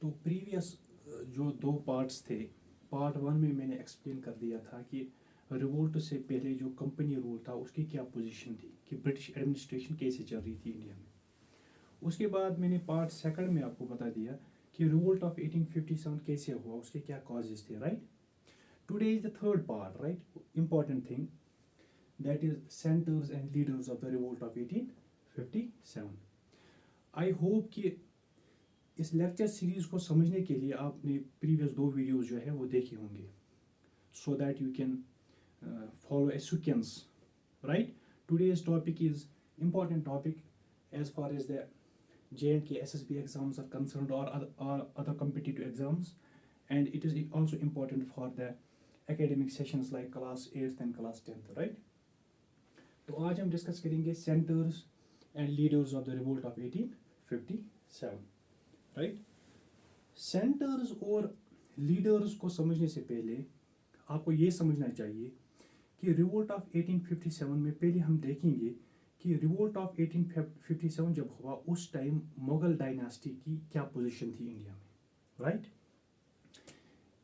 तो प्रीवियस जो दो पार्ट्स थे, पार्ट वन में मैंने एक्सप्लेन कर दिया था कि रिवोल्ट से पहले जो कंपनी रूल था उसकी क्या पोजीशन थी, कि ब्रिटिश एडमिनिस्ट्रेशन कैसे चल रही थी इंडिया में। उसके बाद मैंने पार्ट सेकंड में आपको बता दिया कि रिवोल्ट ऑफ 1857 कैसे हुआ, उसके क्या कॉजेज थे, right. Today is the third part, right, important thing, that is centres and leaders of the revolt of 1857। I hope कि इस लेक्चर सीरीज को समझने के लिए आपने प्रीवियस दो वीडियोस जो है वो देखे होंगे, so that you can follow a sequence, right? Today's topic is important topic as far as the J&K SSB exams are concerned, or other competitive exams, and it is also important for the academic sessions like class 8th and class 10th, right? तो आज हम discuss करेंगे centres and leaders of the revolt of 1857, right. Centres और leaders को समझने से पहले आपको ये समझना चाहिए कि रिवोल्ट ऑफ 1857 में पहले हम देखेंगे कि रिवोल्ट ऑफ 1857 जब हुआ उस टाइम मुगल डायनास्टी की क्या पोजीशन थी इंडिया में, राइट।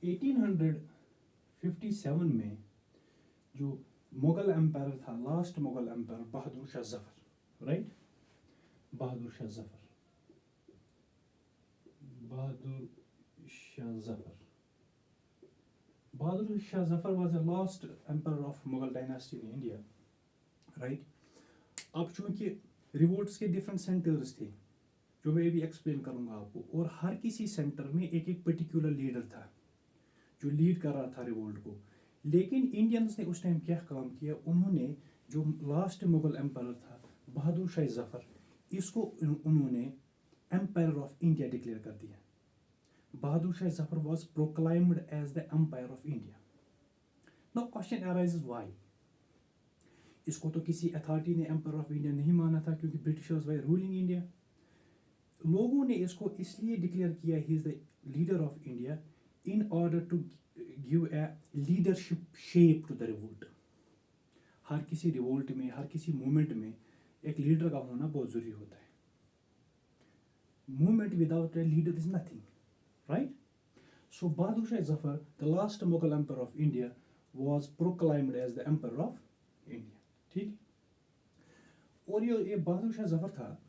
1857 में जो मुगल एम्पायर था, last Mughal empire Bahadur Shah Zafar, right, Bahadur Shah Zafar, Bahadur Shah Zafar, Bahadur Shah Zafar was the last emperor of Mughal dynasty in India, right? अब चूंकि रिवोल्ट्स के डिफरेंट सेंटर्स थे जो मैं भी एक्सप्लेन करूंगा आपको, और हर किसी सेंटर में एक एक पर्टिकुलर लीडर था जो लीड कर रहा था रिवोल्ट को। लेकिन इंडियंस ने उस टाइम क्या काम किया, उन्होंने जो लास्ट मुगल एम्पायर था बहादुर शाह जफर, इसको उन्होंने एम्पायर ऑफ इंडिया डिक्लेयर कर दिया। Bahadur Shah Zafar was proclaimed as the Empire of India. Now question arises why? इसको तो किसी अथॉरिटी ने एम्पायर ऑफ इंडिया नहीं माना था क्योंकि ब्रिटिशर्स वर रूलिंग इंडिया। लोगों ने इसको इसलिए डिक्लेयर किया he is the leader of India in order to give a leadership shape to the revolt. हर किसी रिवोल्ट में, हर किसी मूवमेंट में एक लीडर का होना बहुत जरूरी होता है। Movement without a leader is nothing, right? So Bahadur Shah Zafar, the last Mughal emperor of India, was proclaimed as the emperor of India. ठीक। और ये बहादुर शाह जफर था,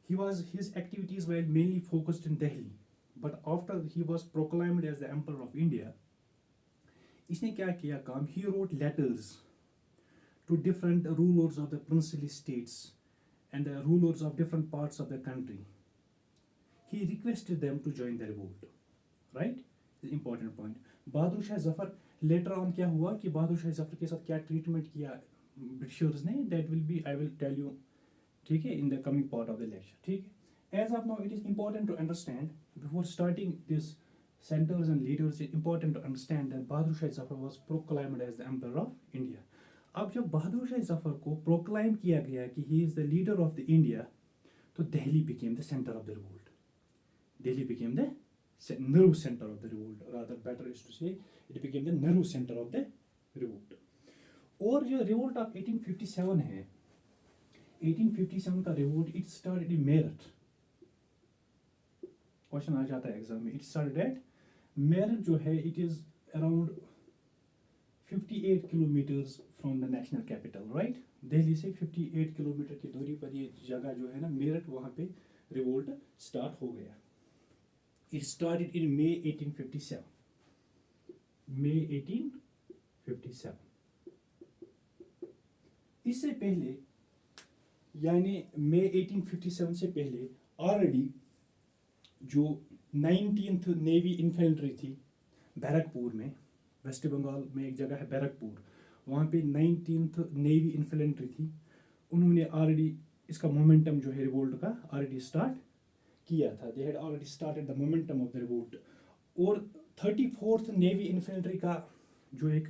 his activities were mainly focused in Delhi, but after he was proclaimed as the emperor of India, इसने क्या किया काम, he wrote letters to different rulers of the princely states and the rulers of different parts of the country. He requested them to join the revolt, right? This is important point. Bahadur Shah Zafar later on क्या हुआ कि बहादुर शाह जफर के साथ क्या treatment किया Britishers ने, that will be I will tell you, ठीक है, in the coming part of the lecture, ठीक है। As of now it is important to understand, before starting this centers and leaders, it is important to understand that Bahadur Shah Zafar was proclaimed as the emperor of India. अब जब बहादुर शाह जफर को proclaim किया गया कि he is the leader of the India, तो Delhi became the center of the revolt. Delhi became the nerve center of the revolt, rather better is to say it became the nerve center of the revolt. और जो revolt of 1857 है, 1857 का revolt, it started in Meerut. Question आ जाता है exam में, it started at Meerut जो है, it is around 58 kilometers from the national capital, right? Delhi से 58 किलोमीटर की दूरी पर ये जगह जो है ना मेरठ, वहाँ पे revolt स्टार्ट हो गया। It started in May 1857. May 1857. इससे पहले यानी May 1857 से पहले ऑलरेडी जो 19th नेवी इन्फेंट्री थी बैरकपुर में, वेस्ट बंगाल में एक जगह है बैरकपुर, वहाँ पे 19th नेवी इन्फेंट्री थी, उन्होंने ऑलरेडी इसका मोमेंटम जो है रिवोल्ट का ऑलरेडी स्टार्ट किया था। They had already started the momentum of the revolt. और 34th नेवी इन्फेंट्री का जो एक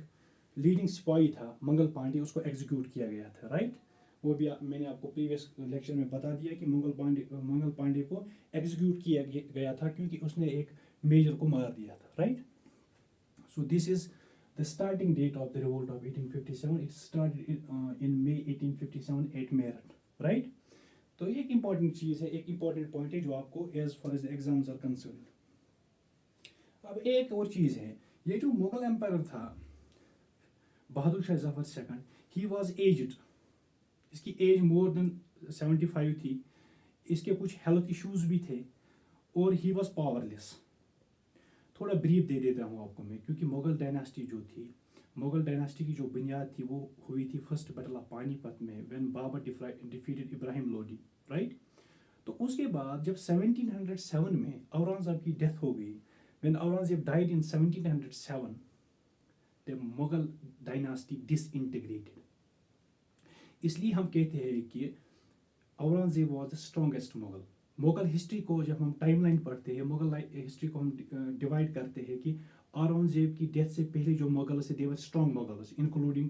लीडिंग सिपाही था मंगल पांडे, उसको एग्जीक्यूट किया गया था, राइट। वो भी मैंने आपको प्रीवियस लेक्चर में बता दिया कि मंगल पांडे को एग्जीक्यूट किया गया था क्योंकि उसने एक मेजर को मार दिया था, right. So this is the starting date of the revolt of 1857. It started in May 1857 at Meerut, right. तो ये एक इम्पॉर्टेंट चीज़ है, एक इम्पॉर्टेंट पॉइंट है जो आपको as far as exams are concern. अब एक और चीज़ है, ये जो मुगल एम्पायर था Bahadur Shah Zafar second, he was aged, इसकी एज मोर देन 75 थी, इसके कुछ हेल्थ इश्यूज भी थे और ही वॉज पावरलेस। थोड़ा ब्रीफ दे देता हूँ आपको मैं, क्योंकि मुगल डायनास्टी जो थी, मुगल डायनास्टी की जो बुनियाद थी वो हुई थी फर्स्ट बैटल ऑफ पानीपत में, when Babur defeated Ibrahim Lodi, right. तो उसके बाद जब 1707 में औरंगजेब की डेथ हो गई, when Aurangzeb died in 1707, the Mughal dynasty disintegrated. इसलिए हम कहते हैं कि Aurangzeb was the strongest Mughal. Mughal history को जब हम टाइमलाइन पढ़ते हैं, मुगल हिस्ट्री को हम डिवाइड करते हैं कि औरंगजेब की डेथ से पहले जो मुगल्स थे, they were strong Mughals including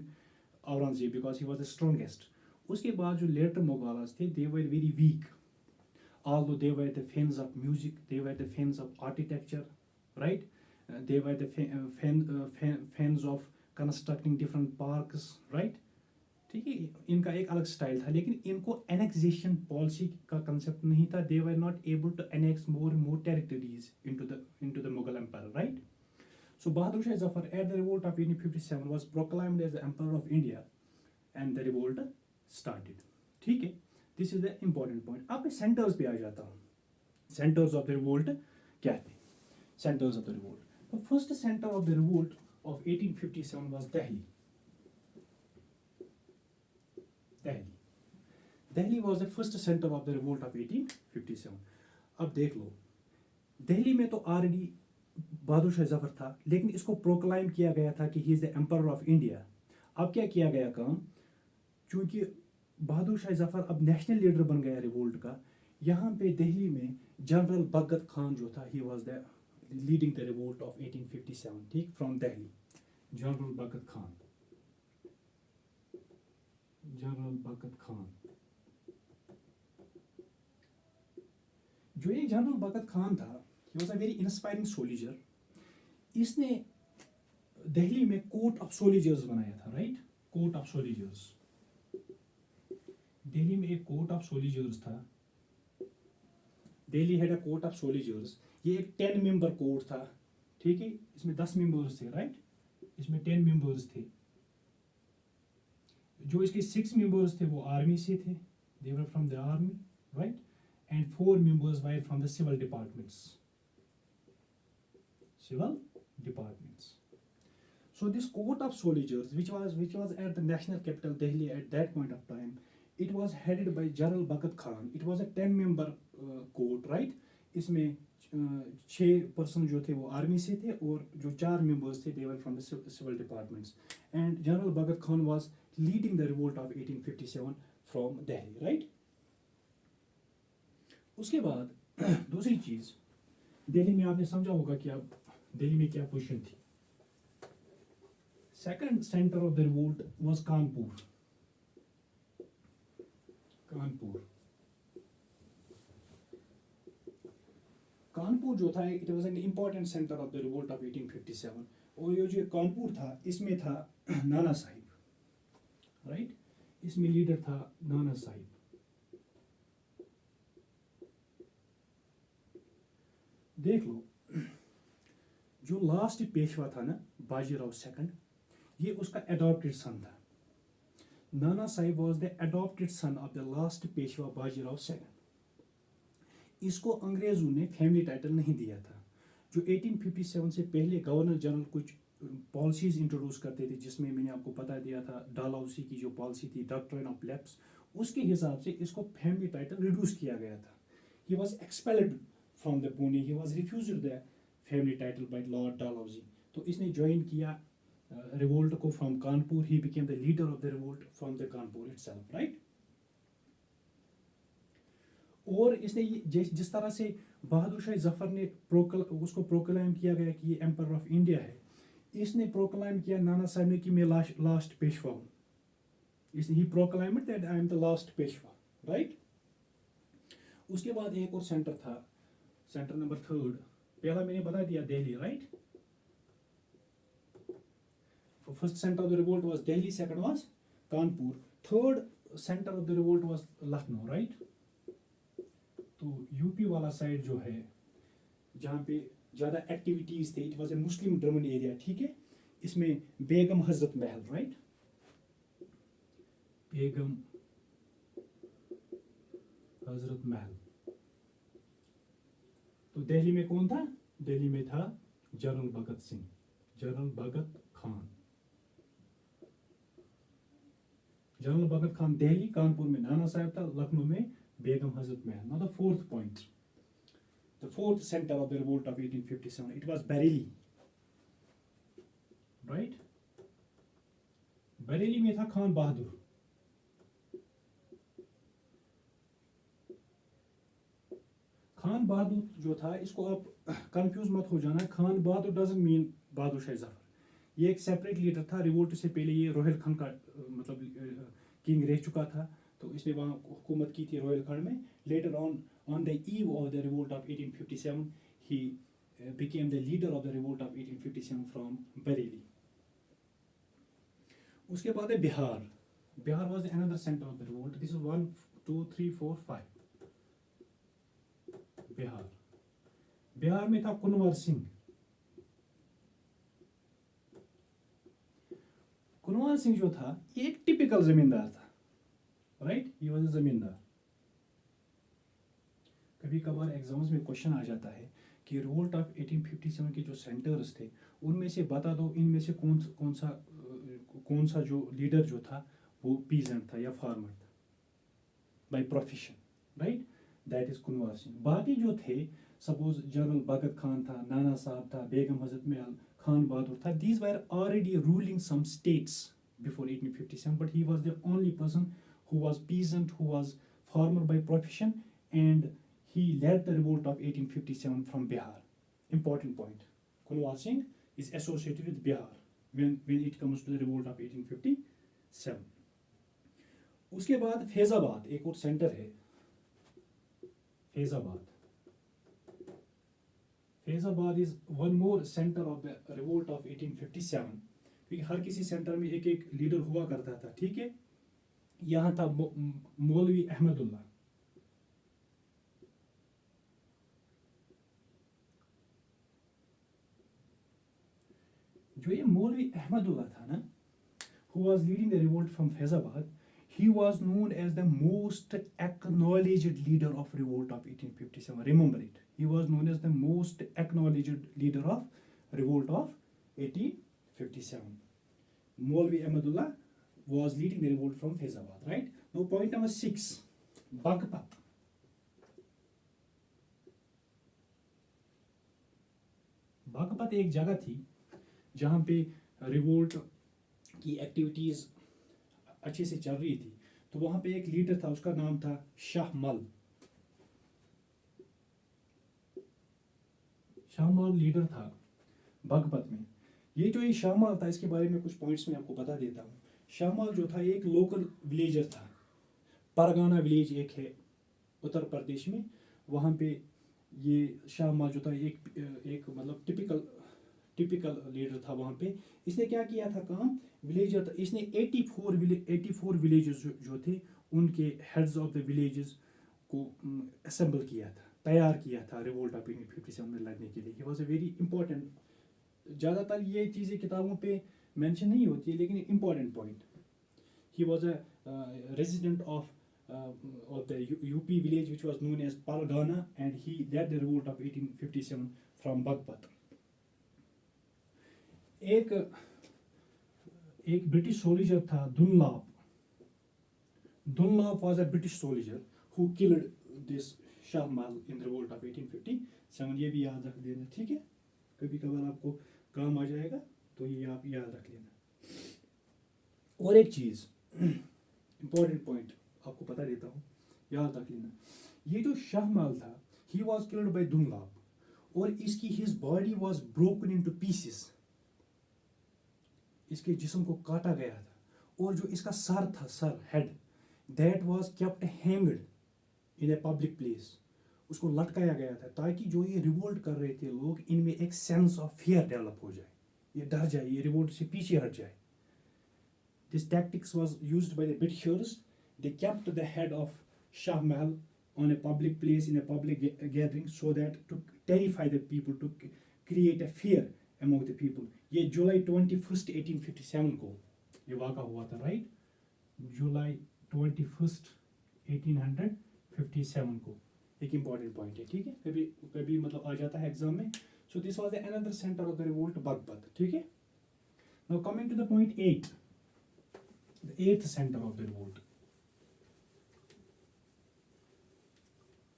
Aurangzeb, because he was the strongest. उसके बाद जो लेटर मुगल्स थे, they were very weak, although they were the fans of music, they were the fans of architecture, right? They were the fans of constructing different parks, right? ठीक है, इनका एक अलग style था, लेकिन इनको एनेक्सेशन पॉलिसी का कंसेप्ट नहीं था। They were not able to annex more territories into the Mughal empire, right. So Bahadur Shah Zafar at the revolt of 1857 was proclaimed as the empire of India and the revolt started. ठीक है, this is the important point. अब मैं centres पे आ जाता हूँ, centres of the revolt क्या थे। Centres of the revolt, the first centre of the revolt of 1857 was Delhi. Delhi was the first centre of the revolt of 1857। अब देख लो, दिल्ली में तो ऑलरेडी बहादुर शाह जफर था, लेकिन इसको प्रोक्लाइम किया गया था कि he is the empire of India. अब क्या किया गया काम, क्योंकि बहादुर शाह जफर अब नेशनल लीडर बन गया रिवोल्ट का, यहाँ पे दिल्ली में जनरल बगत खान जो था, ही was the leading the revolt of 1857, ठीक, फ्रॉम दिल्ली। जनरल बगत खान, जनरल बगत खान, जो ये जनरल बगत खान था, he was a very inspiring soldier. इसने दिल्ली में कोर्ट ऑफ सोल्जर्स बनाया था, right, court of soldiers. Delhi में एक कोर्ट ऑफ सोल्जर्स था, Delhi had a court of soldiers. ये एक 10 मेंबर कोर्ट था, ठीक है, इसमें 10 मेंबर्स थे, राइट, इसमें 10 मेंबर्स थे। जो इसके 6 मेंबर्स थे वो आर्मी से थे, they were from the army, right, and 4 members were from the civil departments. Civil departments. So this court of soldiers, which was at the national capital Delhi at that point of time, it was headed by General Bhagat Khan. It was a 10-member court, right? इसमें 6 person जो थे वो army से थे और जो 4 members थे, they were from the civil departments. And General Bhagat Khan was leading the revolt of 1857 from Delhi, right? उसके बाद दूसरी चीज, दिल्ली में आपने समझा होगा कि अब दिल्ली में क्या पोजीशन थी। Second centre of the revolt was Kanpur. Kanpur, Kanpur जो था, it was an important centre of the revolt of 1857। और ये जो कानपुर था, इसमें था नाना साहिब, राइट, इसमें लीडर था नाना साहिब। देख लो, जो लास्ट पेशवा था ना, बाजीराव सेकंड, ये उसका एडॉप्टेड सन था। Nana Sahib was the adopted son of the last Peshwa Bajirao second. इसको अंग्रेजों ने फैमिली टाइटल नहीं दिया था। जो 1857 से पहले गवर्नर जनरल कुछ पॉलिसीज इंट्रोड्यूस करते थे, जिसमें मैंने आपको बता दिया था डालहौसी की जो पॉलिसी थी, डॉक्ट्रिन ऑफ लैप्स, उसके हिसाब से इसको फैमिली टाइटल रिड्यूस किया गया था। He was expelled from the Pune, he was refused the family title by lord Dalhousie. तो इसने ज्वाइन किया रिवोल्ट को from Kanpur. He became the leader of the revolt from the Kanpur itself, right. और इसने जिस तरह से बहादुर शाह जफर ने उसको प्रोक्लाइम किया गया कि ये एम्पायर ऑफ इंडिया है, इसने प्रोक्लाइम किया नाना साहब ने कि मैं लास्ट पेशवा हूँ। He proclaimed that I am the last Peshwa, right. उसके बाद एक और सेंटर था, सेंटर नंबर 3। पहला मैंने बता दिया Delhi, right. First centre of the revolt was Delhi, second was Kanpur, third centre of the revolt was Lucknow, right. तो यूपी वाला साइड जो है जहाँ पे ज़्यादा एक्टिविटीज़ थे, it was a Muslim driven area, ठीक है। इसमें बेगम हजरत महल, राइट, बेगम हजरत महल। तो दिल्ली में कौन था? दिल्ली में था जनरल भगत सिंह, जनरल भगत खान। जनरल भगत खान दिल्ली, कानपुर में नाना साहब था, लखनऊ में Begum Hazrat Mahal. Now the fourth point, the fourth centre of the revolt of 1857, it was Bareilly, right. Bareilly में था खान बहादुर। खान बहादुर जो था, इसको आप कंफ्यूज मत हो जाना, खान बहादुर डजंट मीन बहादुर शाह जफर। ये एक सेपरेट लीडर था। रिवोल्ट से पहले ये रोहिलखंड का मतलब किंग रह चुका था, तो इसने वहाँ हुकूमत की थी रोहिलखंड में। Later on the eve of the revolt of 1857 he became the leader of the revolt of 1857 from Bareilly. उसके बाद है Bihar. Bihar was another center of the revolt. This is 1 2 3 4 5 Bihar. Bihar में था कुंवर सिंह। कुंवर सिंह जो था, ये एक टिपिकल जमींदार था, राइट, ये वाज जमींदार। कभी कभार एग्जाम्स में क्वेश्चन आ जाता है कि रिवोल्ट ऑफ 1857 के जो सेंटर्स थे, उनमें से बता दो इनमें से कौन सा जो लीडर जो था वो पीजेंट था या फार्मर था by profession, right, that is Kunwar Singh. बाकी जो थे, सपोज जनरल भगत खान था, नाना साहब था, बेगम हजरत महल, खान बहादुर था, these were already ruling some states before 1857, but he was the only person who was peasant, who was farmer by profession, and he led the revolt of 1857 from Bihar. Important point. Kunwar Singh is associated with Bihar when it comes to the revolt of 1857. उसके बाद फैजाबाद एक और centre है, Faizabad. Faizabad is one more centre of the revolt of 1857, क्योंकि हर किसी centre में एक एक लीडर हुआ करता था, ठीक है। यहाँ था मौलवी अहमदुल्ला। जो ये मौलवी अहमदुल्ला था ना, who was leading the revolt from Faizabad, he was known as the most acknowledged leader of revolt of 1857. Remember it. He was known as the most acknowledged leader of revolt of 1857. Maulvi Ahmadullah was leading the revolt from Faizabad, right? Now point number 6, Bagpat. Baghpat एक जगह थी जहाँ पे revolt की activities अच्छे से चल रही थी। तो वहाँ पे एक लीडर था, उसका नाम था शाहमल। शाहमल लीडर था बागपत में। ये जो ये शाहमल था, इसके बारे में कुछ पॉइंट्स मैं आपको बता देता हूँ। शाहमल जो था, एक लोकल विलेजर था। परगाना विलेज एक है उत्तर प्रदेश में, वहाँ पे ये शाहमल जो था एक मतलब टिपिकल लीडर था वहाँ पे। इसने क्या किया था काम, विलेजर था, इसने 84 विलेजेस जो थे उनके हेड्स ऑफ द विलेजेस को असेंबल किया था, तैयार किया था रिवोल्ट ऑफ 1857 में लड़ने के लिए। ही वॉज ए वेरी इंपॉर्टेंट। ज़्यादातर ये चीज़ें किताबों पे मेंशन नहीं होती है, लेकिन important point. He was a resident of the UP village which was known as Pargana, and he led the revolt of 1857 from Bagpat. एक ब्रिटिश सोल्जर था दुनलाप। Dunlop was a British soldier who killed this Shah Mahal in the revolt of 1857. ये भी याद रख लेना, ठीक है। कभी कभार आपको काम आ जाएगा तो ये आप याद रख लेना। और एक चीज़ इंपॉर्टेंट पॉइंट आपको बता देता हूँ, याद रख लेना। ये जो शाह महल था, ही वॉज किल्ड बाय दुनलाप, और इसकी his body was broken into pieces. इसके जिस्म को काटा गया था, और जो इसका सर था, sir head, that was kept hanged in a public place. उसको लटकाया गया था ताकि जो ये रिवोल्ट कर रहे थे लोग, इनमें एक सेंस ऑफ फियर डेवलप हो जाए, ये डर जाए, ये रिवोल्ट से पीछे हट जाए। This tactics was used by the Britishers. They kept the head of Shah Mahal on a public place, in a public gathering, so that to terrify the people, to create a fear among the people. ये जुलाई 21 1857 को ये वाक़ा हुआ था, right? जुलाई 21 1857 को। एक important point है, ठीक है, कभी कभी मतलब आ जाता है एग्जाम में. So this was the another centre of the revolt, Baghpat, ठीक है. Now coming to the point 8, the eighth centre of the revolt.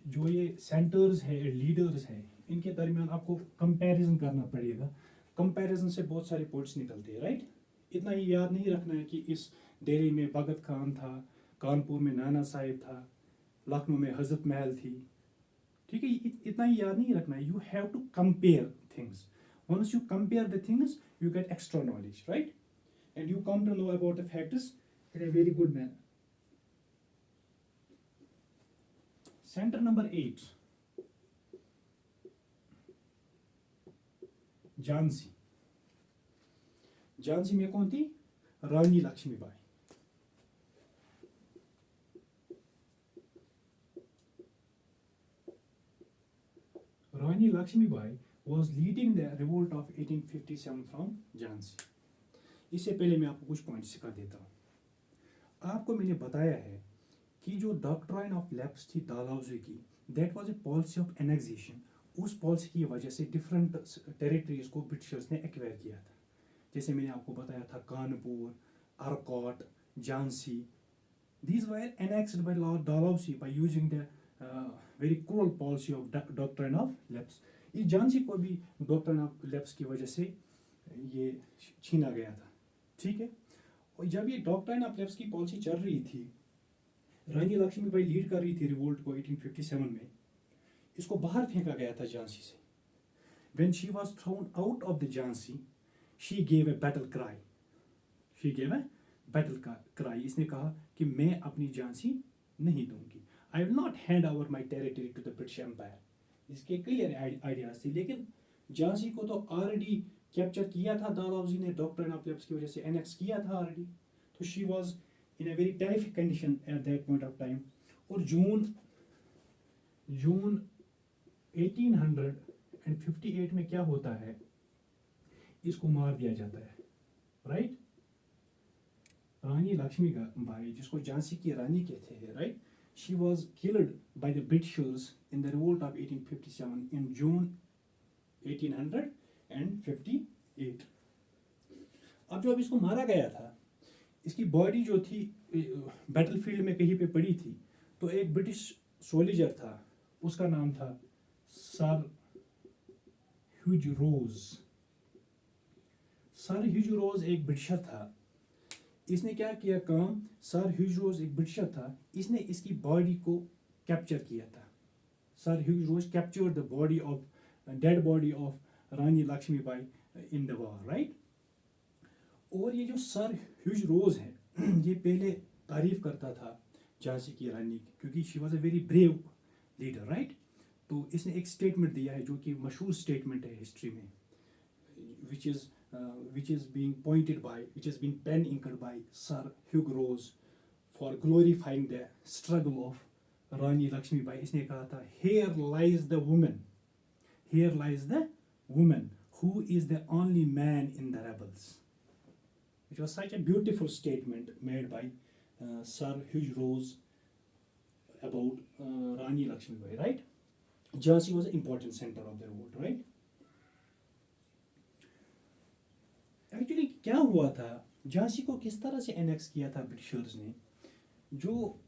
जो ये सेंटर्स है, लीडर्स है, इनके दरमियान आपको कंपैरिजन करना पड़ेगा. कंपैरिजन से बहुत सारे पॉइंट्स निकलते हैं, राइट? इतना ही याद नहीं रखना है कि इस दिल्ली में भगत खान था, कानपुर में नाना साहिब था, लखनऊ में हजरत महल थी, ठीक है. इतना ही याद नहीं रखना है. You have to compare things. Once you compare the things you get extra knowledge, right? And you come to know about the facts in a very good manner. Center number 8, Jhansi. Jhansi में कौन थी? रानी लक्ष्मीबाई. रानी Lakshmibai was leading the revolt of 1857 from Jhansi. इससे पहले मैं आपको कुछ point सिखा देता हूँ. आपको मैंने बताया है कि जो डॉक्ट्राइन ऑफ लैप्स थी डालहौजी की, that was a policy of annexation. उस पॉलिसी की वजह से डिफरेंट टेरिटरीज को ब्रिटिशर्स ने एक्वायर किया था. जैसे मैंने आपको बताया था Kanpur, Arcot, Jhansi. These were annexed by lord Dalhousie by using the very cruel policy of doctrine of lapse. इस झांसी को भी डॉक्ट्राइन ऑफ लैप्स की वजह से ये छीना गया था, ठीक है. और जब ये डॉक्ट्राइन ऑफ लैप्स की पॉलिसी चल रही थी, रानी लक्ष्मीबाई लीड कर रही थी रिवोल्ट को 1857 में, इसको बाहर फेंका गया था झांसी से. When she was thrown out of the Jhansi, she gave a battle cry. She gave a battle cry. इसने कहा कि मैं अपनी झांसी नहीं दूंगी. I will not hand over my territory to the British Empire. इसके क्लियर आइडियाज थे, लेकिन झांसी को तो ऑलरेडी कैप्चर किया था डालहौजी ने, डॉक्ट्राइन ऑफ लैप्स की वजह से एनेक्स किया था ऑलरेडी. तो she was in a very terrific condition at that point of time. और जून 1858 में क्या होता है, इसको मार दिया जाता है, राइट? रानी लक्ष्मीबाई, जिसको झांसी की रानी कहते हैं, right? She was killed by the Britishers in the revolt of 1857 इन जून 1858. अब जो इसको मारा गया था, इसकी बॉडी जो थी बैटलफील्ड में कहीं पे पड़ी थी. तो एक ब्रिटिश सोल्जर था, उसका नाम था सर ह्यूज रोज. सर ह्यूज रोज एक ब्रिटिशर था. इसने क्या किया काम? सर ह्यूज रोज एक ब्रिटिशर था, इसने इसकी बॉडी को कैप्चर किया था. Sir Hugh Rose captured the body of dead body of Rani Lakshmibai in the war, right? और ये जो सर ह्यूज रोज है, ये पहले तारीफ करता था झांसी की रानी की, क्योंकि she was a very brave leader, right? तो इसने एक स्टेटमेंट दिया है जो कि मशहूर स्टेटमेंट है हिस्ट्री में, which is being pointed by, which has been pen inked by Sir Hugh Rose for glorifying the struggle of Rani Lakshmibai. इसने कहा था, here lies the woman who is the only man in the rebels. It was such a beautiful statement made by Sir Hugh Rose about Rani Lakshmibai, right? Jhansi was an important center of the revolt, right? Actually क्या हुआ था, झांसी को किस तरह से annex किया था Britishers ने? जो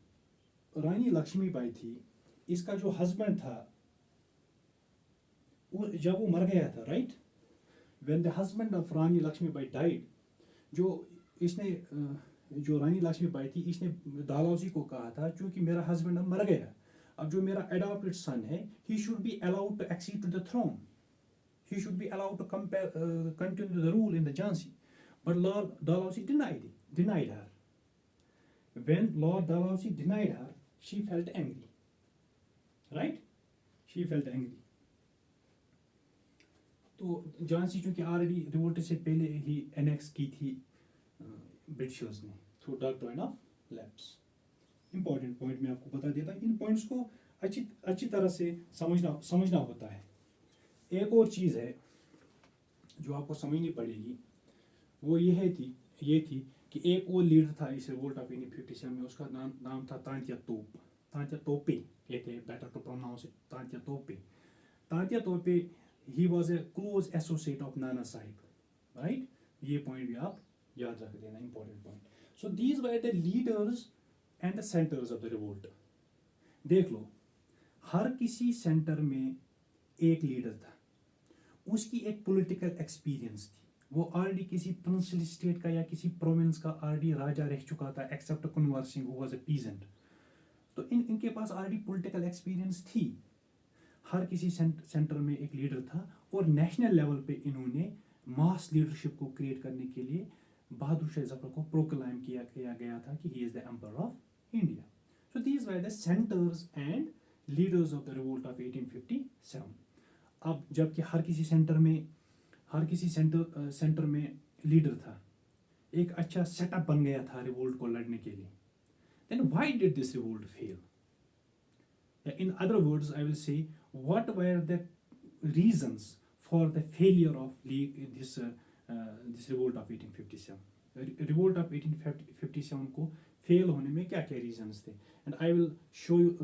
रानी लक्ष्मीबाई थी, इसका जो हस्बैंड था, वो जब वो मर गया था, right? When the husband of Rani Lakshmibai died, जो रानी लक्ष्मीबाई थी, इसने डालहौजी को कहा था, क्योंकि मेरा हस्बैंड अब मर गया, अब जो मेरा एडॉप्टेड सन है, he should be allowed to accede to the throne. He should be allowed to continue the rule in the Jhansi. But Lord Dalhousie denied her. When Lord Dalhousie denied her, she felt angry. Right? She felt angry. तो झांसी चूंकि already revolt से पहले ही annex की थी Britishers ने through doctrine of lapse. Important point मैं आपको बता देता हूँ. इन पॉइंट्स को अच्छी अच्छी तरह से समझना होता है। एक और चीज़ है जो आपको समझनी पड़ेगी, वो ये थी कि एक और लीडर था इस रिवोल्ट ऑफ 1857 में, उसका नाम था तांत्या तोपे कहते हैं, better to pronounce it Tantya Tope. Tantya Tope he was a close associate of Nana Sahib, right. ये पॉइंट भी आप याद रख देना, important point. So these were the leaders and the centres of the revolt. देख लो, हर किसी सेंटर में एक लीडर था, उसकी एक पॉलिटिकल एक्सपीरियंस थी, वो ऑलरेडी किसी प्रिंसली स्टेट का या किसी प्रोविंस का ऑलरेडी राजा रह चुका था, except Kunwar Singh who was a peasant. तो इनके पास ऑलरेडी पॉलिटिकल एक्सपीरियंस थी। हर किसी सेंटर में एक लीडर था, और नेशनल लेवल पे इन्होंने मास लीडरशिप को क्रिएट करने के लिए बहादुर शाह जफर को प्रोक्लाइम किया गया था कि he is the emperor of India. So these were the centres and leaders of the revolt of 1857। अब जबकि हर किसी सेंटर में लीडर था, एक अच्छा सेटअप बन गया था रिवोल्ट को लड़ने के लिए, then why did this revolt fail? In other words, I will say, what were the reasons for the failure of this revolt of 1857? Revolt of 1857 को फेल होने में क्या क्या reasons थे? And I will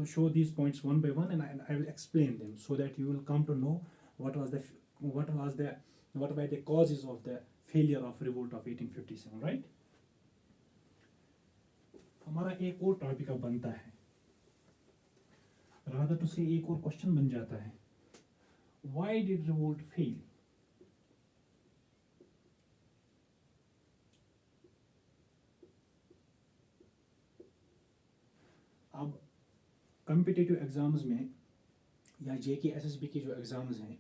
show these points one by one, and I will explain them so that you will come to know what were the causes of the failure of revolt of 1857, right? हमारा एक और topic अब बनता है, rather to से एक और question बन जाता है, व्हाई डिड रिवोल्ट फेल? अब कॉम्पिटिटिव एग्जाम्स में या जेके एसएसबी के जो एग्जाम्स हैं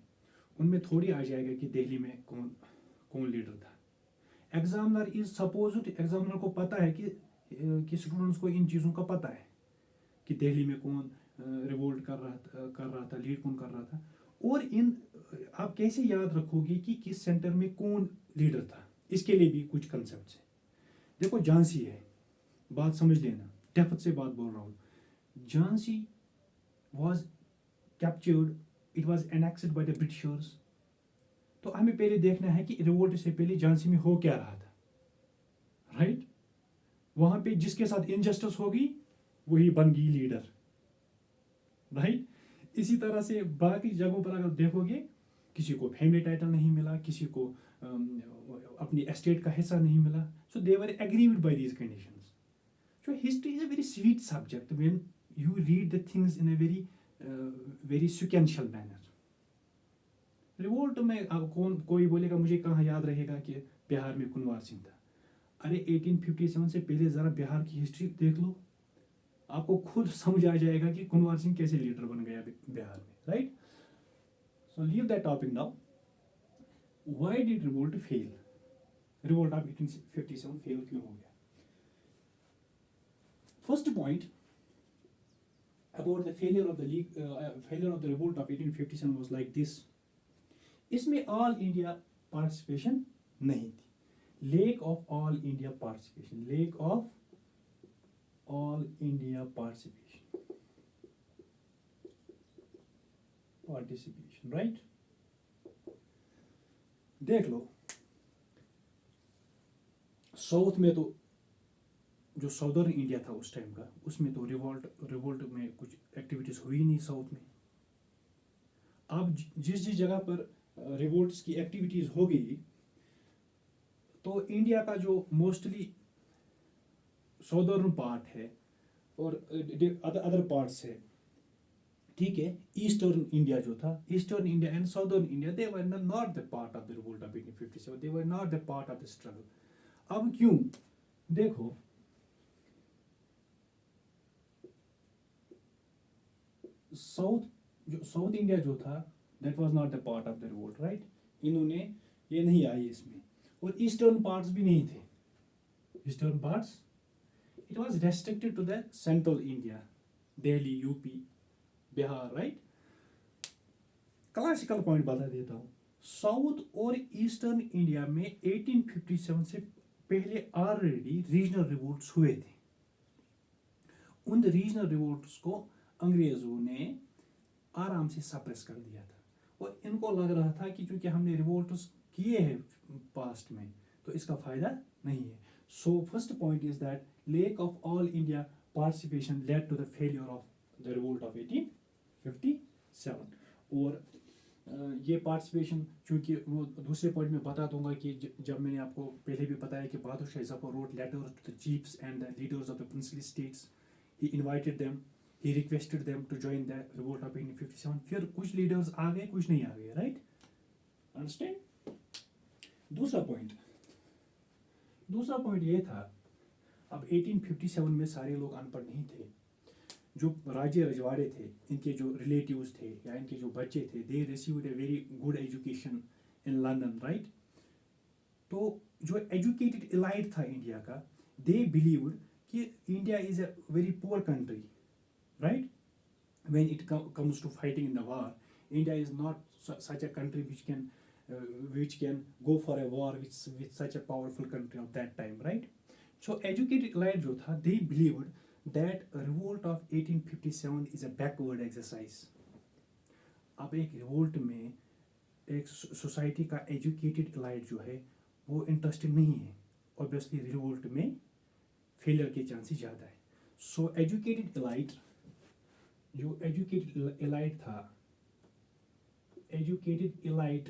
उनमें थोड़ी आ जाएगा कि दिल्ली में कौन लीडर था। एग्जामिनर इज सपोज्ड, एग्जामिनर को पता है कि स्टूडेंट्स को इन चीज़ों का पता है कि दिल्ली में कौन रिवोल्ट कर रहा था, लीड कौन कर रहा था, और आप कैसे याद रखोगे कि किस सेंटर में कौन लीडर था? इसके लिए भी कुछ कंसेप्ट है। देखो, झांसी है, बात समझ लेना, डेप्थ से बात बोल रहा हूँ। Jhansi was captured, it was annexed by the Britishers. तो हमें पहले देखना है कि रिवोल्ट से पहले झांसी में हो क्या रहा था, राइट। वहां पे जिसके साथ इनजस्टिस होगी वही बन गई लीडर, राइट। इसी तरह से बाकी जगहों पर अगर देखोगे, किसी को फैमिली टाइटल नहीं मिला, किसी को अपनी एस्टेट का हिस्सा नहीं मिला, so they were agreed by these conditions. So history is a very sweet subject when you read the things in a very sequential manner. Revolt में कोई बोलेगा मुझे कहाँ याद रहेगा कि बिहार में कुंवर सिंह था। अरे 1857 से पहले ज़रा बिहार की हिस्ट्री देख लो, आपको खुद समझ आ जाएगा कि कुंवर सिंह कैसे लीडर बन गया बिहार में, right. So leave that topic now. Why did revolt fail? Revolt of 1857 fail क्यों हो गया? First point about the failure of the revolt of 1857 was like this. इसमें ऑल इंडिया पार्टिसिपेशन नहीं थी, lake of all India participation, lake of all India participation, right. देख लो, south में तो जो साउदर्न इंडिया था उस टाइम का, उसमें तो रिवोल्ट में कुछ एक्टिविटीज हुई नहीं साउथ में। अब जिस जगह पर रिवोल्ट्स की एक्टिविटीज हो गई, तो इंडिया का जो मोस्टली साउदर्न पार्ट है और अदर पार्ट्स है, ठीक है, ईस्टर्न इंडिया जो था, eastern India and southern India, they were not the part of the revolt of 1857, they were not the part of the struggle. अब क्यों? देखो, साउथ इंडिया जो था, that was not the part of the revolt, right. इन्होंने ये नहीं आई इसमें, और ईस्टर्न पार्ट्स भी नहीं थे। Eastern parts, it was restricted to the central India, Delhi, UP, Bihar, right. Classical point बता देता हूँ, साउथ और ईस्टर्न इंडिया में 1857 से पहले ऑलरेडी रीजनल रिवोल्ट्स हुए थे। उन रीजनल रिवोल्ट्स को अंग्रेज़ों ने आराम से सप्रेस कर दिया था, और इनको लग रहा था कि चूंकि हमने रिवोल्ट्स किए हैं पास्ट में तो इसका फ़ायदा नहीं है. So first point is that lack of all India participation led to the failure of the revolt of 1857. और ये पार्टिसिपेशन, चूँकि वो दूसरे पॉइंट में बता दूंगा कि जब मैंने आपको पहले भी बताया कि Bahadur Shah Zafar wrote letters to the chiefs and the leaders of the princely states, he invited them, he requested them to join the revolt of 1857. फिर कुछ लीडर्स आ गए, कुछ नहीं आ गए, राइट, अंडरस्टैंड. दूसरा पॉइंट ये था, अब 1857 में सारे लोग अनपढ़ नहीं थे. जो राजे रजवाड़े थे, इनके जो रिलेटिव्स थे या इनके जो बच्चे थे, they received a very good education in London, right. तो जो एजुकेटेड इलाइट था इंडिया का, दे बिलीव्ड कि India is a very poor country, right. When it comes to fighting in the war, India is not such a country which can go for a war with such a powerful country of that time, right. So educated elite जो था, they believed that revolt of 1857 is a backward exercise. अब एक revolt में एक society का educated elite जो है वो इंटरेस्टेड नहीं है, ऑब्वियसली रिवोल्ट में फेलियर के चांसेस ज़्यादा है. सो एजुकेटेड इलाइट, जो एजुकेटेड इलाइट था, educated elite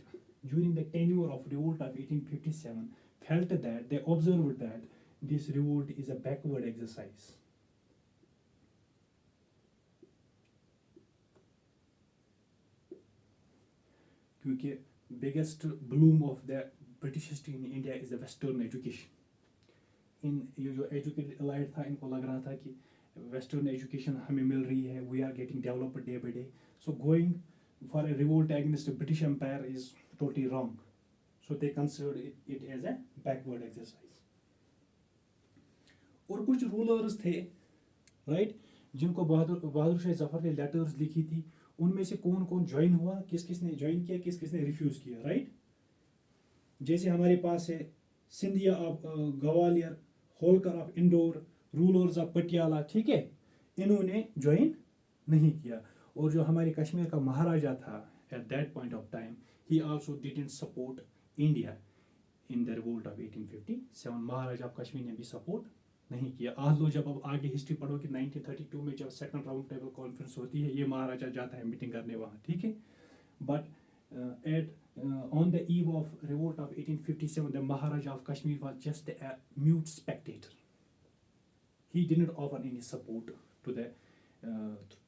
during the tenure of revolt of 1857 felt that, they observed that this revolt is a backward exercise. क्योंकि biggest bloom of the British history in India is the Western education. ये जो educated elite था, इनको लग रहा था कि Western education हमें मिल रही है, we are getting developed day by day, so going for a revolt against the British Empire is totally wrong. So they considered it as a backward exercise. और कुछ रूलर्स थे, राइट, जिनको बहादुर शाह जफर ने letters लिखी थी, उनमें से कौन कौन ज्वाइन हुआ, किस किस ने ज्वाइन किया, किस किस ने रिफ्यूज किया, राइट. जैसे हमारे पास है Scindia of Gwalior, Holkar of Indore, rulers of Patiala, ठीक है, इन्होंने ज्वाइन नहीं किया. और जो हमारे कश्मीर का महाराजा था at that point of time, he also didn't support India in the revolt of 1857. Maharaja of Kashmir ने भी सपोर्ट नहीं किया. आज लो जब अब आगे हिस्ट्री पढ़ो कि 1932 में जब सेकंड राउंड टेबल कॉन्फ्रेंस होती है, ये महाराजा जाता है मीटिंग करने वहाँ, ठीक है. But at on the eve of revolt of 1857 the Maharaja of Kashmir was just a mute Spectator. He didn't offer any support to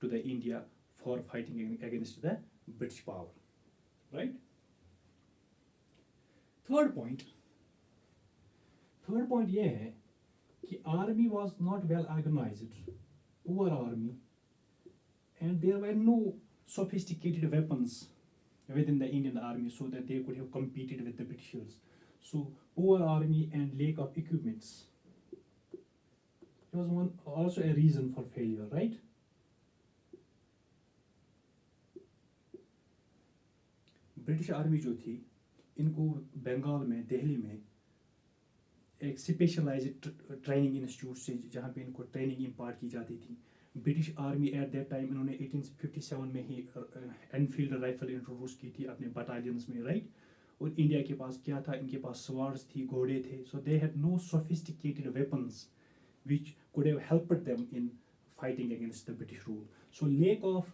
the India for fighting against the British power, right. Third point ये है कि army was not well organized, poor army, and there were no sophisticated weapons within the Indian army so that they could have competed with the Britishers. So poor army and lack of equipments, it was also a reason for failure, right. British army जो थी, इनको बंगाल में, दिल्ली में एक specialised training institute से, जहाँ पे इनको ट्रेनिंग इम्पार्ट की जाती थी. British army at that time, इन्होंने 1857 में ही एनफील्ड राइफल इंट्रोड्यूस की थी अपने बटालियंस में, राइट. और इंडिया के पास क्या था, इनके पास स्वार्ड्स थी, घोड़े थे. So they had no sophisticated weapons which could have helped them in fighting against the British rule. So lack of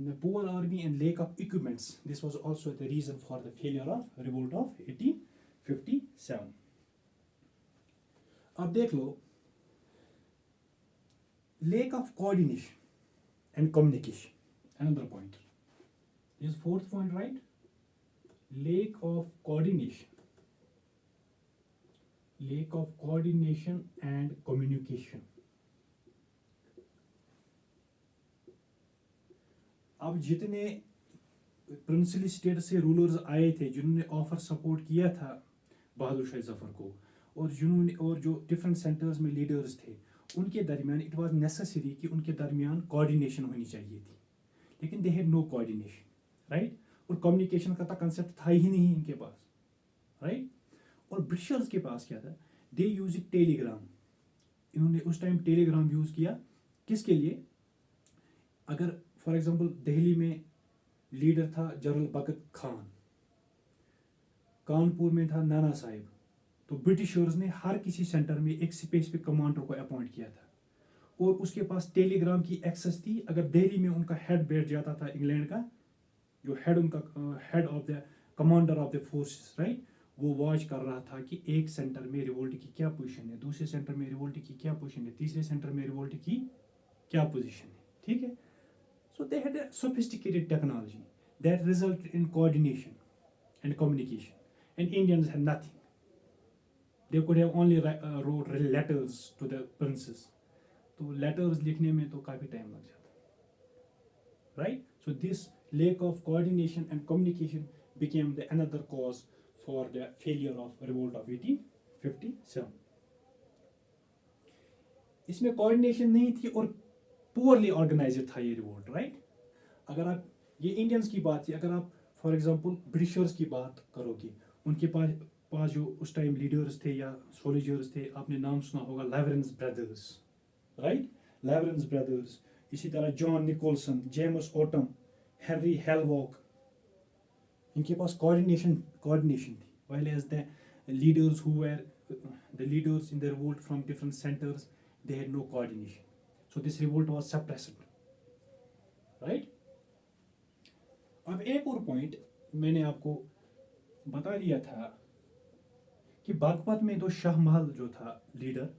the poor army and lack of equipments, this was also the reason for the failure of revolt of 1857. अब देख लो, lack of coordination and communication, another point. This is fourth point, right? Lack of coordination and communication. अब जितने princely state से rulers आए थे, जिन्होंने offer support किया था बहादुर शाह जफर को, और जो डिफरेंट सेंटर्स में लीडर्स थे, उनके दरमियान इट वाज नेसेसरी कि उनके दरमियान कोऑर्डिनेशन होनी चाहिए थी, लेकिन they had no coordination, right. और कम्युनिकेशन का तो कंसेप्ट था ही नहीं इनके पास, राइट. और ब्रिटिशर्स के पास क्या था, दे यूज टेलीग्राम. इन्होंने उस टाइम टेलीग्राम यूज़ किया, किसके लिए, अगर फॉर एग्जांपल दिल्ली में लीडर था जनरल बगत खान, कानपुर में था नाना साहिब, तो ब्रिटिशर्स ने हर किसी सेंटर में एक स्पेसिफिक कमांडर को अपॉइंट किया था और उसके पास टेलीग्राम की एक्सेस थी। अगर दिल्ली में उनका हेड बैठ जाता था, इंग्लैंड का जो हेड, उनका head of the commander of the forces, right, वो वॉच कर रहा था कि एक सेंटर में रिवोल्ट की क्या पोजीशन है, दूसरे सेंटर में रिवोल्ट की क्या पोजीशन है, तीसरे सेंटर में रिवोल्ट की क्या पोजीशन है, ठीक है। So they had a sophisticated technology that resulted in coordination and communication and Indians had nothing. They could have only wrote letters to the princes, तो लेटर्स लिखने में तो काफ़ी टाइम लग जाता, right. So this lack of coordination and communication became the another cause for the failure of revolt of 1857. इसमें coordination नहीं थी और पुअरली ऑर्गेनाइज्ड था ये रिवोल्ट, राइट। अगर आप ये इंडियंस की बात थी, अगर आप फॉर एग्जांपल ब्रिटिशर्स की बात करोगे, उनके पास जो उस टाइम लीडर्स थे या सोल्जर्स थे, आपने नाम सुना होगा Lawrence brothers, right, Lawrence brothers, इसी तरह John Nicholson, James Outram, Henry Havelock, इनके पास कोऑर्डिनेशन थी, while as the leaders who were the leaders in the revolt from different centers, they had no coordination, so this revolt was suppressed, right. अब एक और point मैंने आपको बता दिया था कि बागपत में तो शाह महल जो था लीडर,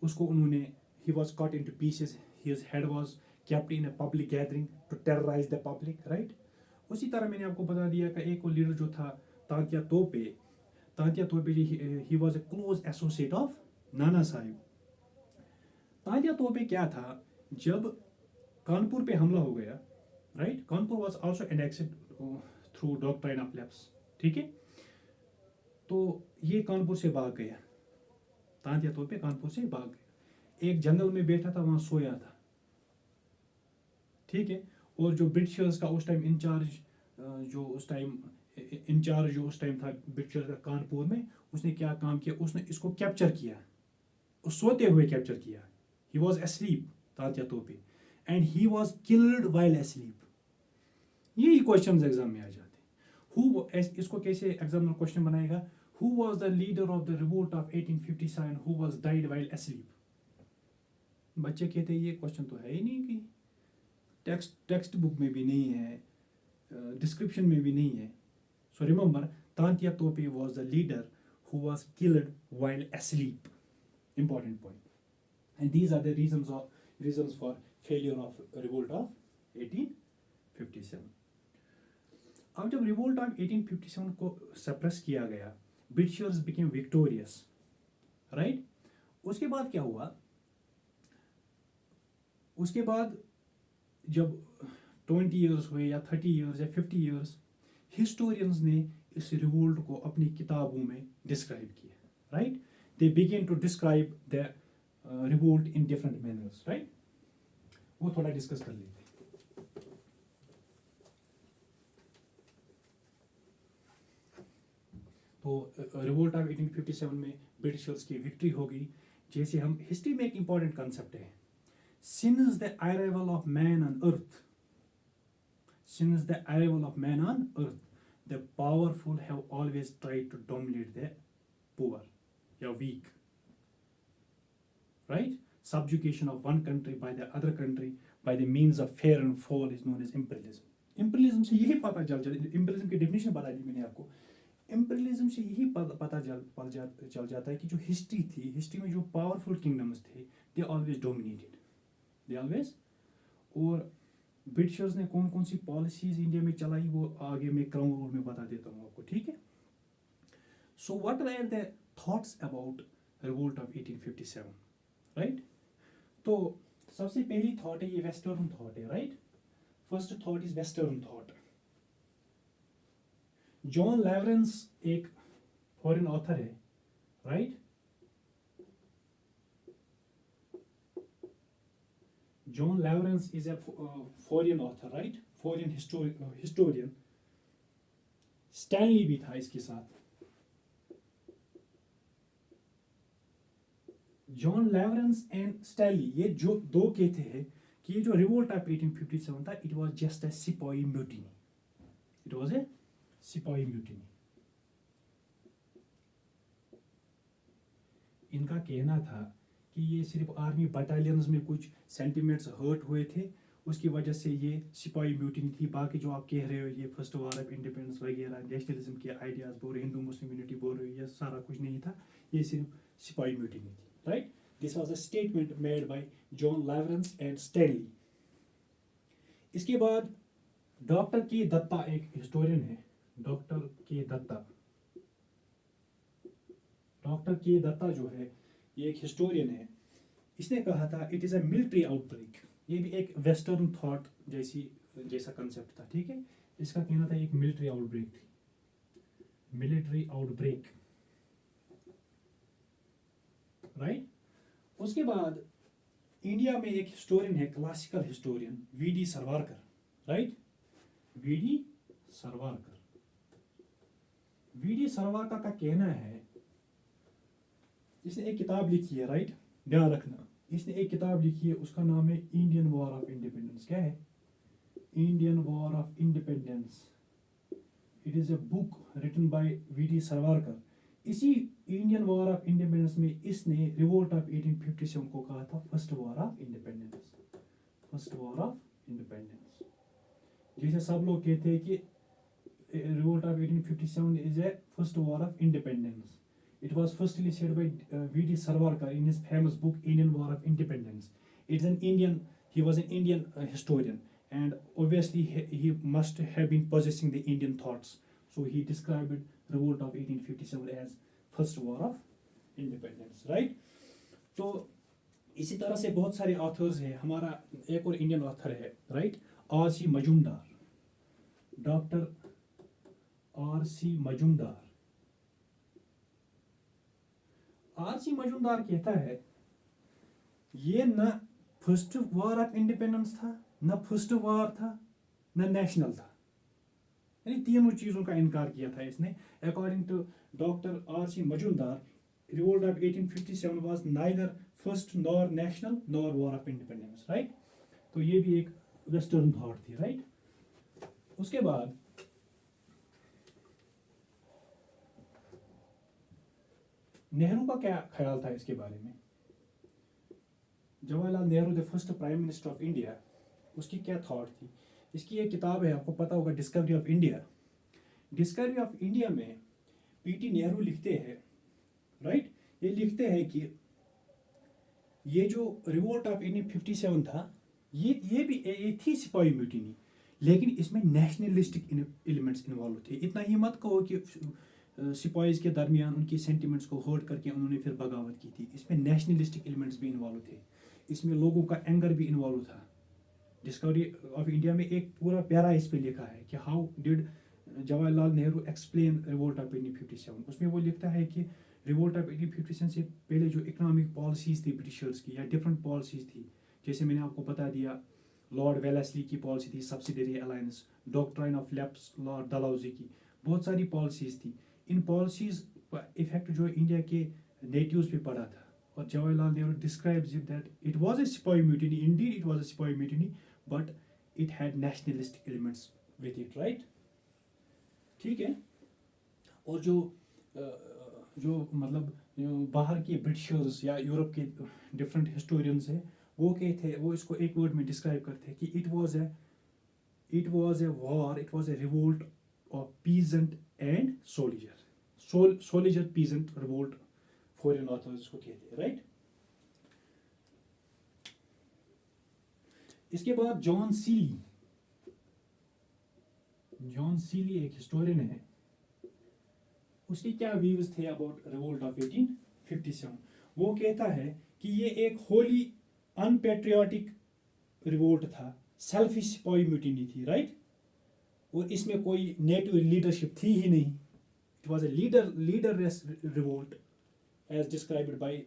उसको उन्होंने he was cut into pieces, his head was kept in a public gathering to terrorize the public, right. उसी तरह मैंने आपको बता दिया कि एक और लीडर जो था Tantya Tope he was a close associate of Nana Sahib. Tantya तोपे क्या था, जब कानपुर पे हमला हो गया, right, Kanpur was also annexed through doctrine of lapse, ठीक है, तो ये कानपुर से भाग गया, तांत्या तोपे कानपुर से भाग गया, एक जंगल में बैठा था, वहां सोया था, ठीक है। और जो ब्रिटिशर्स का उस टाइम इंचार्ज जो उस टाइम था ब्रिटिशर्स का कानपुर में, उसने क्या काम किया, उसने इसको कैप्चर किया, उस सोते हुए कैप्चर किया। ही वॉज एस्लीप, तात्या तोपे, and he was killed while asleep. यही क्वेश्चन एग्जाम में आ जाते। इसको कैसे एग्जाम में क्वेश्चन बनाएगा, who was the leader of the revolt of 1857 who was died while asleep. बच्चे कहते ये क्वेश्चन तो है ही नहीं, कि टेक्स्ट बुक में भी नहीं है, डिस्क्रिप्शन में भी नहीं है। सो remember, Tantya Tope was the leader who was killed while asleep, important point, and these are the reasons for failure of revolt of 1857। अब जब रिवोल्ट ऑफ 1857 को सप्रेस किया गया, ब्रिटिशर्स बिकेम विक्टोरियस, राइट। उसके बाद क्या हुआ, उसके बाद जब 20 ईयर्स हुए या 30 ईयर्स या 50 ईयर्स, हिस्टोरियंस ने इस रिवोल्ट को अपनी किताबों में डिस्क्राइब किया, राइट। They begin to describe the revolt in different manners, right. वो थोड़ा डिस्कस कर लेते हैं। तो रिवोल्ट ऑफ 1857 में ब्रिटिशर्स की विक्ट्री हो गई। जैसे हम हिस्ट्री में एक इंपॉर्टेंट कंसेप्ट है, since the arrival of man on earth, the powerful have always tried to dominate the poor या weak, right. Subjugation of one country by the other country by the means of fair and foul is known as imperialism. imperialism से यही पता चल जाता है, imperialism की definition बता दी मैंने आपको। imperialism से यही पता चल जाता है कि जो हिस्ट्री थी, हिस्ट्री में जो पावरफुल किंगडम्स थे, they always dominated, they always. और ब्रिटिशर्स ने कौन कौन सी पॉलिसीज इंडिया में चलाई, वो आगे मैं क्राउन रूल में बता देता हूँ आपको, ठीक है। So what are the thoughts about revolt of 1857, right. तो सबसे पहली थॉट है, ये वेस्टर्न थॉट है, right. First thought is western thought. John Lawrence एक फॉरेन ऑथर है, right. John Lawrence is a foreign author, right? Foreign historian. Stanley भी था इसके साथ। जॉन लॉरेंस एंड स्टैनली, ये जो दो कहते हैं कि ये जो रिवोल्ट ऑफ 1857 था, it was just a sipahi mutiny, it was ए सिपाही म्यूटिनी। इनका कहना था कि ये सिर्फ आर्मी बटालियंस में कुछ सेंटिमेंट्स हर्ट हुए थे, उसकी वजह से ये सिपाही म्यूटिनी थी। बाकी जो आप कह रहे हो ये फर्स्ट वार ऑफ इंडिपेंडेंस वगैरह नेशनलिज्म के आइडियाज बोल रहे, हिंदू मुस्लिम यूनिटी बोल रहे हो, ये सारा कुछ नहीं था, ये सिर्फ सिपाही म्यूटिनी थी, right. This was a statement made by John Lawrence and Stanley. इसके बाद डॉक्टर के दत्ता एक हिस्टोरियन है, डॉक्टर के दत्ता। डॉक्टर के दत्ता जो है ये एक हिस्टोरियन है। इसने कहा था it is a military outbreak. ये भी एक वेस्टर्न थॉट जैसा कंसेप्ट था, ठीक है। इसका कहना था एक मिलिट्री आउटब्रेक थी, मिलिट्री आउटब्रेक, राइट। उसके बाद इंडिया में एक हिस्टोरियन है, classical historian V D. Savarkar, right. V D. Savarkar, V D. Savarkar का कहना है, इसने एक किताब लिखी है, राइट, ध्यान रखना, इसने एक किताब लिखी है, उसका नाम है इंडियन वॉर ऑफ इंडिपेंडेंस। क्या है? Indian war of independence. It is a book written by V D. Savarkar. इसी इंडियन वॉर ऑफ इंडिपेंडेंस में इसने रिवोल्ट ऑफ 1857 को कहा था first war of independence, first war of independence. जैसे सब लोग कहते हैं कि revolt of 1857 is a first war of independence. It was firstly said by V.D. Savarkar in his famous book Indian War of Independence. It's an Indian, he was an Indian historian, and obviously he must have been possessing the Indian thoughts. So he described revolt of 1857 as first war of independence, right? तो इसी तरह से बहुत सारे authors हैं। हमारा एक और इंडियन ऑथर है, right, R.C. Majumdar, doctor R.C. Majumdar. R.C. Majumdar कहता है ये न फर्स्ट वॉर ऑफ इंडिपेंडेंस था, न फर्स्ट वॉर था, न नेशनल था, यानी तीनों चीज़ों का इनकार किया था इसने। According to doctor R.C. Majumdar, revolt of 1857 was neither first nor national nor war of independence, right. तो ये भी एक वेस्टर्न थॉट थी, राइट। उसके बाद नेहरू का क्या ख्याल था इसके बारे में? Jawaharlal Nehru the first prime minister of India, उसकी क्या थॉट थी? इसकी एक किताब है, आपको पता होगा, discovery of India. Discovery of India में P.T. नेहरू लिखते हैं, राइट, ये लिखते हैं कि ये जो रिवोल्ट ऑफ 1857 था, ये भी ये थी सिपाही म्यूटिनी, लेकिन इसमें नेशनलिस्टिक एलिमेंट्स इन्वॉल्व थे। इतना ही मत कहो कि सिपाहीज के दरमियान उनकी सेंटिमेंट्स को हर्ट करके उन्होंने फिर बगावत की थी। इसमें नेशनलिस्टिक एलिमेंट्स भी इन्वॉल्व थे, इसमें लोगों का एंगर भी इन्वॉल्व था। डिस्कवरी ऑफ इंडिया में एक पूरा प्यारा इस पे लिखा है कि how did Jawaharlal Nehru explain revolt of 1857। उसमें वो लिखता है कि रिवोल्ट ऑफ 1857 से पहले जो इकोनॉमिक पॉलिसीज़ थी ब्रिटिशर्स की, या डिफरेंट पॉलिसीज़ थी, जैसे मैंने आपको बता दिया, लॉर्ड वेलेस्ली की पॉलिसी थी subsidiary alliance, doctrine of lapse Lord Dalhousie की, बहुत सारी पॉलिसीज़ थी। इन पॉलिसीज़ का इफेक्ट जो इंडिया के नेटिव्स पे पड़ा था, और Jawaharlal Nehru describes it that it was a sipahi mutiny, indeed it was a sipahi mutiny, but it had nationalistic elements with it, right, ठीक है। और जो मतलब बाहर के ब्रिटिशर्स या यूरोप के डिफरेंट हिस्टोरियंस हैं, वो कहते हैं, वो इसको एक वर्ड में डिस्क्राइब करते हैं कि it was a war, it was A revolt of peasant and soldier, soldier peasant revolt, foreign authors इसको कहते हैं, राइट। इसके बाद जॉन सीली एक हिस्टोरियन है, उसके क्या व्यूज थे अबाउट रिवोल्ट ऑफ 1857। वो कहता है कि ये एक होली अनपेट्रियाटिक रिवोल्ट था, सेल्फिश सिपाही म्यूटिनी थी, राइट, और इसमें कोई नेटिव लीडरशिप थी ही नहीं। It was a leaderless revolt as described by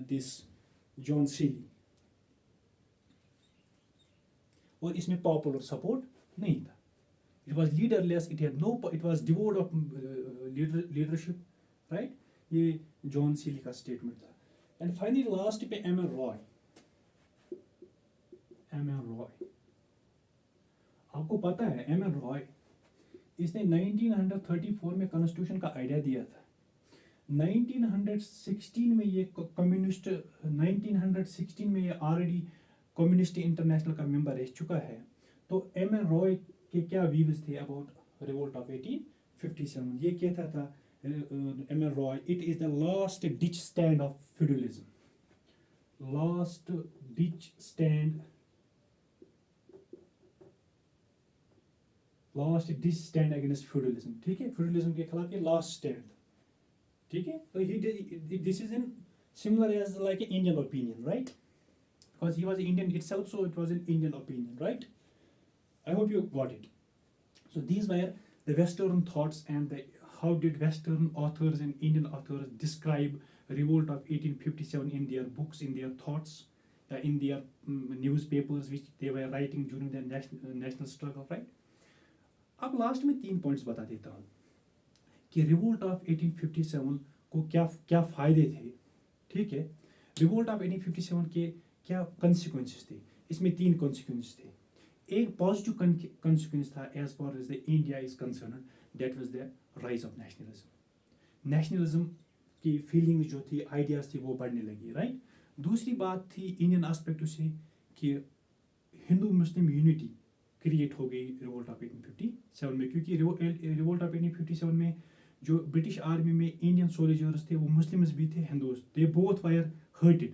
this John Seeley, और इसमें पॉपुलर सपोर्ट नहीं था। It was leaderless, it was devoid of leadership, right? ये जॉन सीली का स्टेटमेंट था। एंड फाइनली लास्ट पे M N M N Roy. आपको पता है एम एन रॉय, इसने 1934 में कॉन्स्टिट्यूशन का आइडिया दिया था। 1916 में ये कम्युनिस्ट 1916 में ये ऑलरेडी कम्युनिस्ट इंटरनेशनल का मेंबर रह चुका है। तो एम एन रॉय के क्या व्यूज थे अबाउट रिवोल्ट ऑफ 1857? ये कहता था M N Roy, it is the last ditch stand of feudalism, last ditch stand, last ditch stand against feudalism. ठीक है, फ्यूडलिज्म के खिलाफ ये लास्ट स्टैंड। ठीक है, तो he this is in similar as like Indian opinion, right? Because he was Indian itself, so it was an Indian opinion, right? I hope you got it. So these were the Western thoughts, and how did Western authors and Indian authors describe revolt of 1857 in their books, in their thoughts, in their newspapers which they were writing during the national struggle, right? अब last में 3 points बता देता हूँ कि revolt of 1857 को क्या क्या फायदे थे। ठीक है, रिवोल्ट ऑफ 1857 के क्या कॉन्सिक्वेंसेस थे? इसमें 3 कॉन्सिक्वेंसेस थे। एक पॉजिटिव कॉन्सिक्वेंस था as far as the India is concern, that was the rise of nationalism. Nationalism की फीलिंग जो थी, आइडियाज थी, वो बढ़ने लगी, राइट? दूसरी बात थी इंडियन एस्पेक्ट से कि हिंदू मुस्लिम यूनिटी क्रिएट हो गई रिवोल्ट ऑफ 1857 में, क्योंकि रिवोल्ट ऑफ 1857 में जो ब्रिटिश आर्मी में इंडियन सोल्जर्स थे वो मुस्लिम्स भी थे, Hindus, they both wire hurted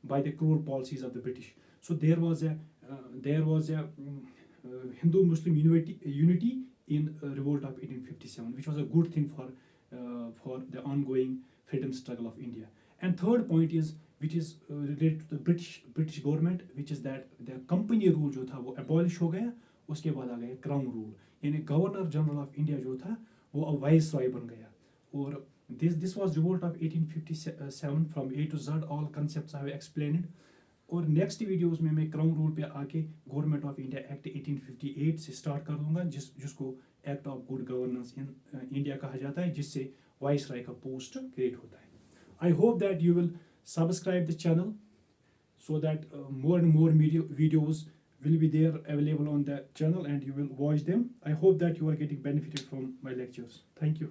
by the cruel policies of the British. So there was a Hindu-Muslim unity in revolt of 1857, which was a good thing for the ongoing freedom struggle of India. And third point is, which is related to the British government, which is that the company rule जो था वो abolish हो गया, उसके बाद आ गया crown rule, यानी governor general of India जो था वो अब वाइसरॉय बन गया। और this was revolt of 1857 from A to Z, all concepts I have explained. और नेक्स्ट वीडियोस में मैं क्राउन रूल पे आके गवर्नमेंट ऑफ इंडिया एक्ट 1858 से स्टार्ट कर दूंगा, जिसको act of good governance in India कहा जाता है, जिससे वाइसरॉय का पोस्ट क्रिएट होता है। I hope that you will subscribe the channel so that more and more videos will be there available on the channel and you will watch them. I hope that you are getting benefited from my lectures. Thank you.